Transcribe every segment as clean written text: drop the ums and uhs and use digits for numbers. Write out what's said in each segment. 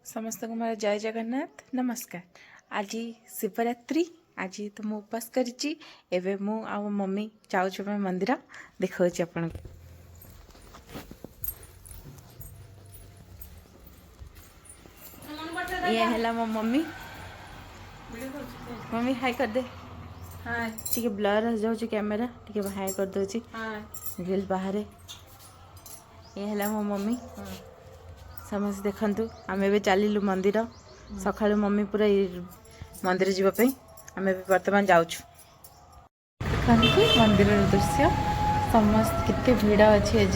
समस्त को मेरा जय जगन्नाथ नमस्कार। आज शिवरात्रि आज तो मु उपास करिछि। एबे मु आ मम्मी जाउछु मंदिर देखौछि आपन। ये हला मो मम्मी मम्मी हाय कर दे। हाय ठीक है ब्लर हो जाउछि कैमरा ठीक है हाय कर दोछि। हाय रील बाहर ये हला मो मम्मी समस्त देखंतु आमे बे चलिलु मंदिर सखाळु मम्मी पूरा मंदिर जीवा आमे वर्तमान जाउछु। देखंतु मंदिर दृश्य समस्त कितने भीड़ अच्छी आज।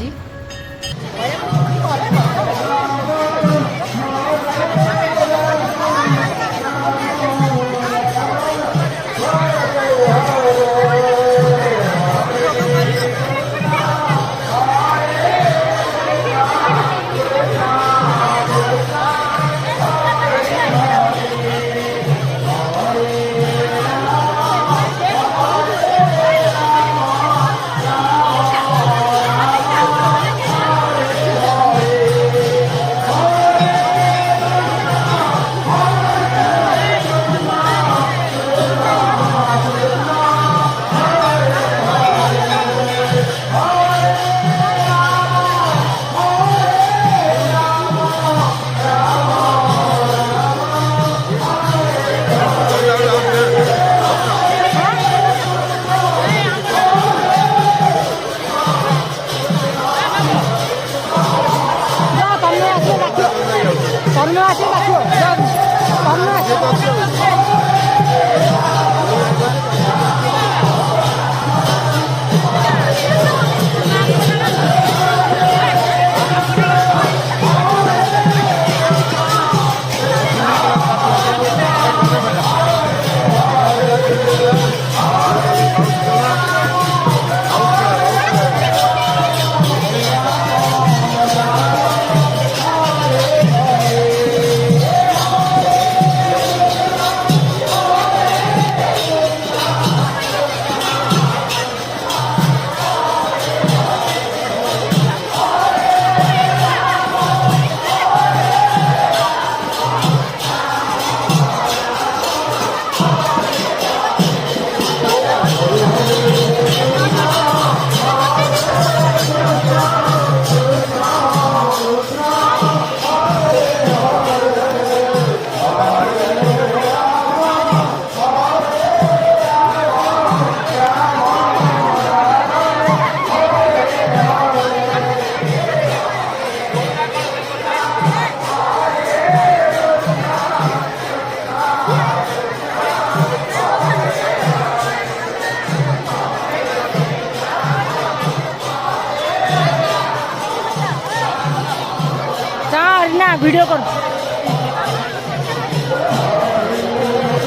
वीडियो कर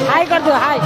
हाय कर दो हाय।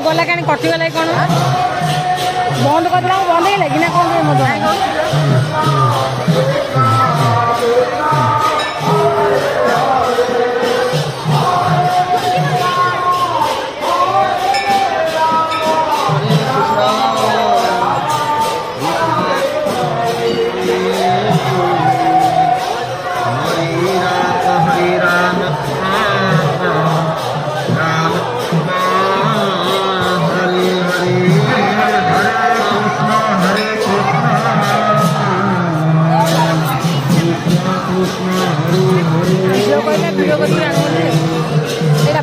गला क्या कटिगला कौन बंद कर बंद है कि कौन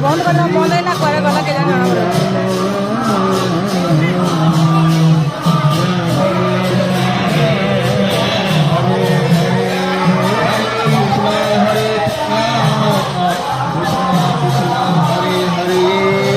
बंद कर बंद है कुआरे गला के हरे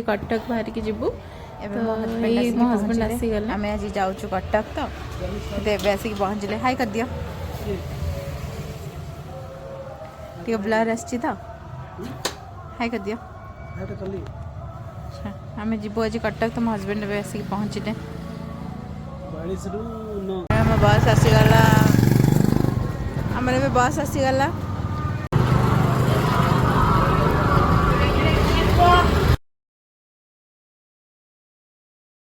कटक बाहर की जीवु मो हजबैंड आसीगले आम आज जाऊँ कटक तो एवं आसिक पहुँचले हाई कर दियो टे ब्लर आसी तो हाई कर दियो आम जीवु आज कटक तो मो हजबैंड एवं आसिक पहुँचले बस आसीगला आमर बस आसीगला